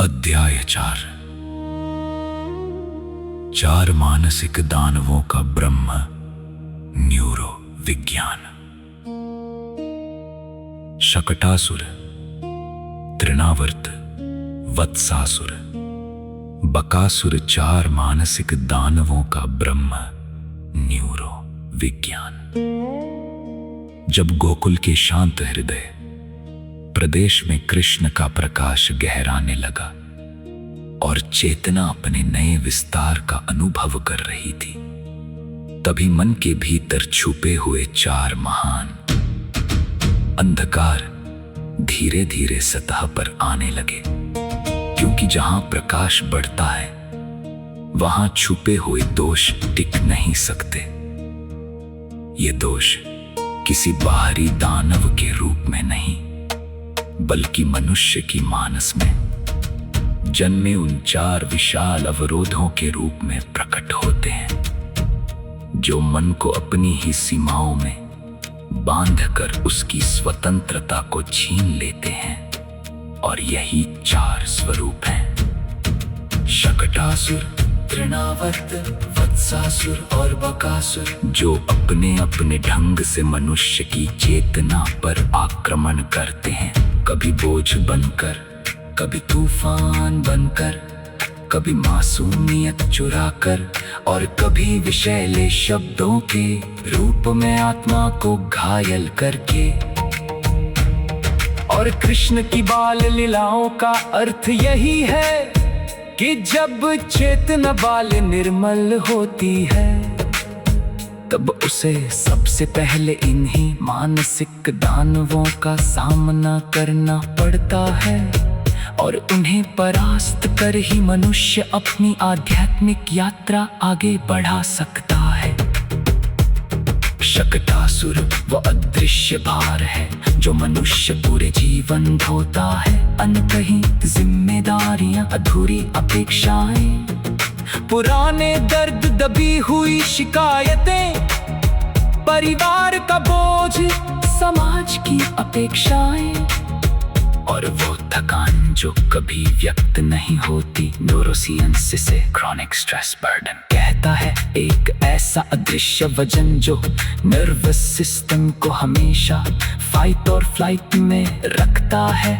अध्याय 4। 4 मानसिक दानवों का ब्रह्म न्यूरो विज्ञान। शकटासुर, तृणावर्त, वत्सासुर, बकासुर 4 मानसिक दानवों का ब्रह्म न्यूरो विज्ञान। जब गोकुल के शांत हृदय प्रदेश में कृष्ण का प्रकाश गहराने लगा और चेतना अपने नए विस्तार का अनुभव कर रही थी, तभी मन के भीतर छुपे हुए 4 महान अंधकार धीरे धीरे सतह पर आने लगे। क्योंकि जहां प्रकाश बढ़ता है वहां छुपे हुए दोष टिक नहीं सकते। ये दोष किसी बाहरी दानव के रूप में नहीं, बल्कि मनुष्य की मानस में जन्मे उन 4 विशाल अवरोधों के रूप में प्रकट होते हैं, जो मन को अपनी ही सीमाओं में बांधकर उसकी स्वतंत्रता को छीन लेते हैं। और यही 4 स्वरूप हैं: शकटासुर, तृणावर्त, वत्सासुर और बकासुर, जो अपने अपने ढंग से मनुष्य की चेतना पर आक्रमण करते हैं। कभी बोझ बनकर, कभी तूफान बनकर, कभी मासूमियत चुराकर और कभी विषैले शब्दों के रूप में आत्मा को घायल करके। और कृष्ण की बाल लीलाओं का अर्थ यही है कि जब चेतना बाल निर्मल होती है, तब उसे सबसे पहले इन्हीं मानसिक दानवों का सामना करना पड़ता है। और उन्हें परास्त कर ही मनुष्य अपनी आध्यात्मिक यात्रा आगे बढ़ा सकता है। शकटासुर वो अदृश्य भार है जो मनुष्य पूरे जीवन ढोता है। अनकही जिम्मेदारियां, अधूरी अपेक्षाएं, पुराने दर्द, दबी हुई शिकायतें, परिवार का बोझ, समाज की अपेक्षाएं और वो थकान जो कभी व्यक्त नहीं होती। न्यूरोसाइंस से क्रॉनिक स्ट्रेस बर्डन कहता है, एक ऐसा अदृश्य वजन जो नर्वस सिस्टम को हमेशा फाइट और फ्लाइट में रखता है,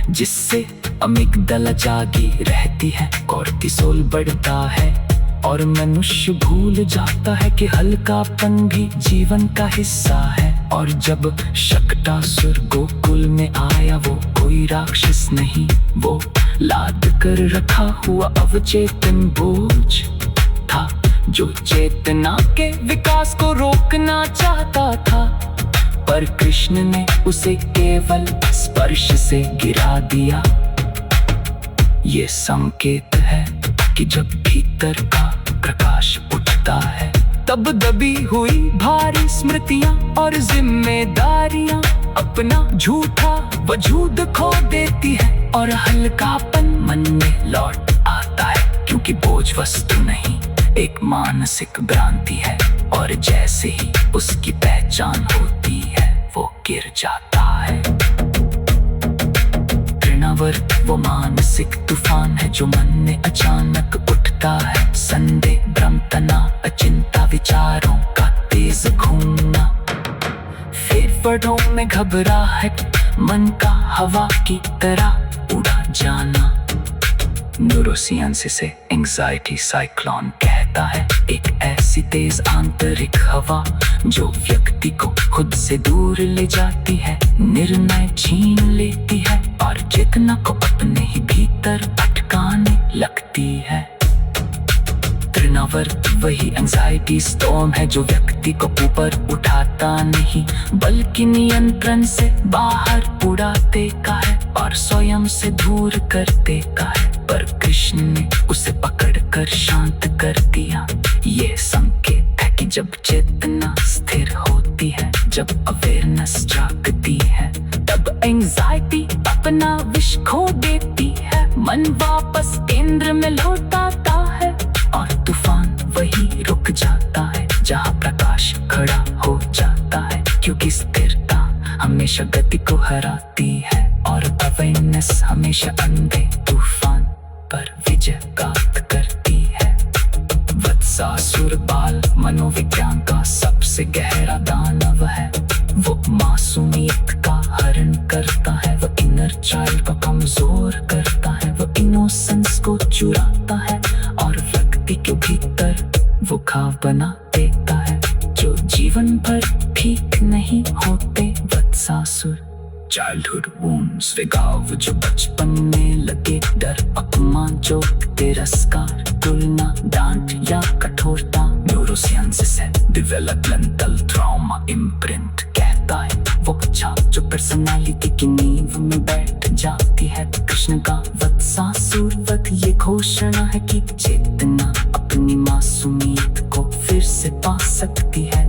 जिससे अमिगडाला जागी रहती है, कोर्टिसोल बढ़ता है और मनुष्य भूल जाता है कि हल्कापन भी जीवन का हिस्सा है। और जब शकटासुर गोकुल में आया, वो कोई राक्षस नहीं, वो लाद कर रखा हुआ अवचेतन बोझ था, जो चेतना के विकास को रोकना चाहता था। पर कृष्ण ने उसे केवल स्पर्श से गिरा दिया। ये संकेत है कि जब भीतर का प्रकाश उठता है, तब दबी हुई भारी स्मृतियां और जिम्मेदारियां अपना झूठा वजूद खो देती है और हल्कापन मन में लौट आता है। क्योंकि बोझ वस्तु नहीं, एक मानसिक भ्रांति है, और जैसे ही उसकी पहचान होती है वो गिर जाता है। तृणावर्त वो मानसिक तूफान है जो मन में अचानक उठता है। संदेह, भ्रम, तनाव, अचिंता, विचारों का तेज घूमना, फेफड़ों में घबराहट, मन का हवा की तरह उड़ा जाना। न्यूरोसाइंस से एंजाइटी साइक्लोन कहता है, एक ऐसी तेज आंतरिक हवा जो व्यक्ति को खुद से दूर ले जाती है, निर्णय छीन लेती है और चेतना को अपने ही भीतर भटकाने लगती है। तृणावर्त वही एंजाइटी स्टॉर्म है जो व्यक्ति को ऊपर उठाता नहीं, बल्कि नियंत्रण से बाहर उड़ा देता है और स्वयं से दूर कर देता है। पर कृष्ण ने उसे पकड़कर शांत कर दिया। ये संकेत है कि जब चेतना स्थिर होती है, जब अवेयरनेस जागती है, तब एंजाइटी अपना विष खो देती है, मन वापस केंद्र में लौटाता है और तूफान वही रुक जाता है जहाँ प्रकाश खड़ा हो जाता है। क्योंकि स्थिरता हमेशा गति को हराती है और अवेयरनेस हमेशा अंधे तूफान पर विजय प्राप्त करती है। वत्सासुर बाल मनोविज्ञान का सबसे गहरा दानव है। वो मासूमियत का हरण करता है, वो इनर चाइल्ड को कमजोर करता है, वो इनोसेंस को चुराता है और व्यक्ति के भीतर वो घाव बना देता है जो जीवन भर ठीक नहीं होते। वत्सासुर चाइल्डहुड वुंड्स, वे घाव जो बचपन में लगे, डर, अपमान, चोट, तिरस्कार, तुलना, डांट या कठोरता। न्यूरोसाइंस है डेवलपमेंटल ट्रॉमा इम्प्रिंट कहता है वो छाप जो पर्सनालिटी की नींव में बैठ जाती है। कृष्ण का वत्सासुर वध ये घोषणा है कि चेतना अपनी मासूमियत को फिर से पा सकती है।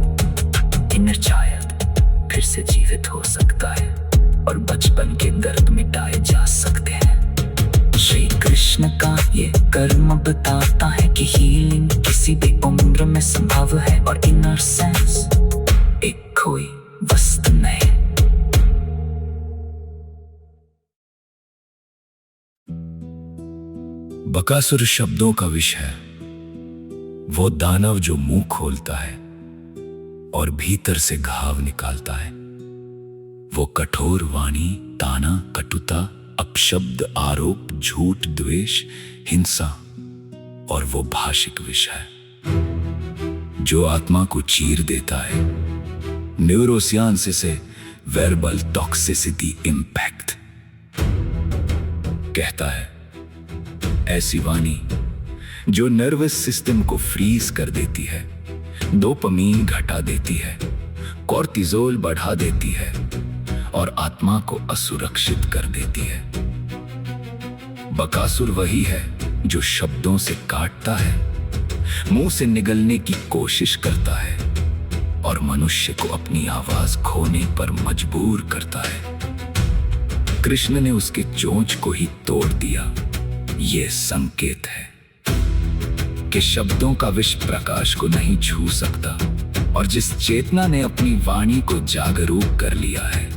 इनर चाइल्ड फिर से जीवित हो सकता है और बचपन के दर्द मिटाए जा सकते हैं। श्री कृष्ण का ये कर्म बताता है कि हीलिंग किसी भी उम्र में संभव है और इनर सेंस एक कोई वस्तु नहीं। बकासुर शब्दों का विष है, वो दानव जो मुंह खोलता है और भीतर से घाव निकालता है। वो कठोर वाणी, ताना, कटुता, अपशब्द, आरोप, झूठ, द्वेष, हिंसा और वो भाषिक विष है जो आत्मा को चीर देता है। न्यूरोसाइंस से वर्बल टॉक्सिसिटी इंपैक्ट कहता है ऐसी वाणी जो नर्वस सिस्टम को फ्रीज कर देती है, डोपामीन घटा देती है, कॉर्टिजोल बढ़ा देती है और आत्मा को असुरक्षित कर देती है। बकासुर वही है जो शब्दों से काटता है, मुंह से निगलने की कोशिश करता है और मनुष्य को अपनी आवाज खोने पर मजबूर करता है। कृष्ण ने उसके चोंच को ही तोड़ दिया। ये संकेत है कि शब्दों का विष प्रकाश को नहीं छू सकता और जिस चेतना ने अपनी वाणी को जागरूक कर लिया है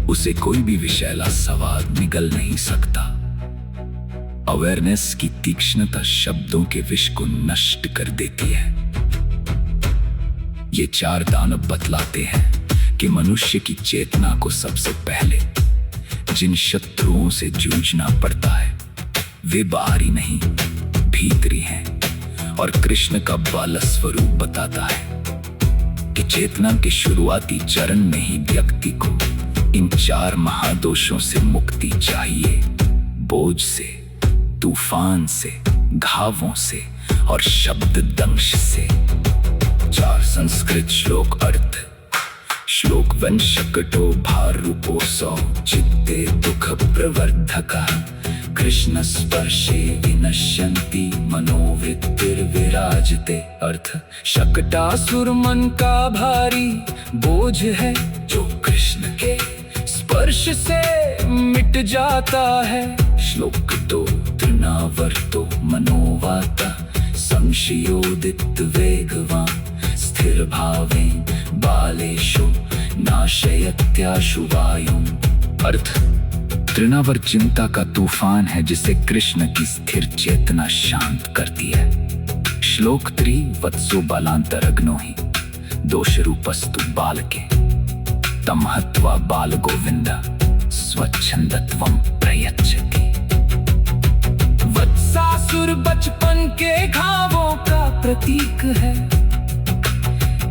उसे कोई भी विषैला सवाद निगल नहीं सकता। अवेयरनेस की तीक्ष्णता शब्दों के विष को नष्ट कर देती है। ये चार दानव बतलाते हैं कि मनुष्य की चेतना को सबसे पहले जिन शत्रुओं से जूझना पड़ता है वे बाहरी नहीं भीतरी हैं और कृष्ण का बाल स्वरूप बताता है कि चेतना के शुरुआती चरण में ही व्यक्ति को इन चार महादोषों से मुक्ति चाहिए। बोझ से, तूफान से, घावों से और शब्द दंश से। चार संस्कृत श्लोक अर्थ। श्लोक वन शकटो भार रूपो सौ चित्ते दुख प्रवर्धका कृष्ण स्पर्शे विनश्यन्ति मनोवृत्तिर्विराजते। अर्थ शकटासुर मन का भारी बोझ है जो कृष्ण के स्पर्श से मिट जाता है। श्लोक दो तृणावर्तो मनोवाता संशयोदित वेगवान स्थिर भावेन बालेषु नाशयत्याशु वायुम्। अर्थ तृणावर्त चिंता का तूफान है जिसे कृष्ण की स्थिर चेतना शांत करती है। श्लोक 3 वत्सो बालांतरग्नो हि दोषरूपस्तु बालके तमहत्वा बाल गोविंद स्वच्छंदत्वं प्रयच्छति। वत्सासुर बचपन के घावों का प्रतीक है।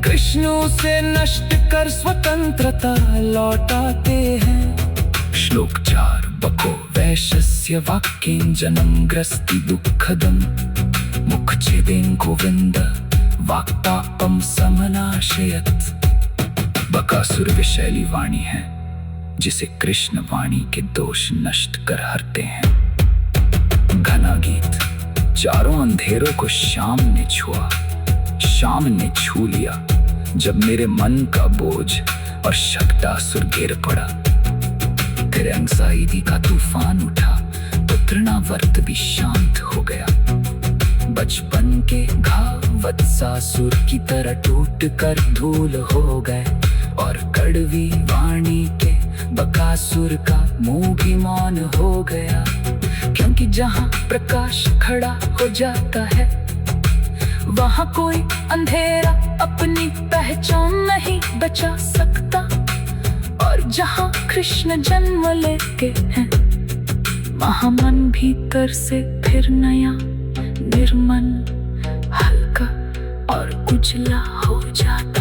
कृष्ण उसे नष्ट कर स्वतंत्रता लौटाते हैं। श्लोक 4 बको वैश्यस्य वाक्येन जनं ग्रस्ति दुःखदं मुखच्छेदेन गोविंद वाक्तापं समनाशयत्। बकासुर विषैली वाणी है जिसे कृष्ण वाणी के दोष नष्ट कर हरते हैं। घना गीत। चारों अंधेरों को शाम ने छुआ, शाम ने छू लिया जब मेरे मन का बोझ और शकटासुर गिर पड़ा। फिर एंग्जाइटी का तूफान उठा तो तृणावर्त भी शांत हो गया। बचपन के घाव वत्सासुर की तरह टूट कर धूल हो गए और कड़वी वाणी के बकासुर का मुंह भी मौन हो गया, क्योंकि जहाँ प्रकाश खड़ा हो जाता है वहाँ कोई अंधेरा अपनी पहचान नहीं बचा सकता। और जहाँ कृष्ण जन्म लेते हैं वहाँ मन भीतर से फिर नया, निर्मल, हल्का और उजला हो जाता।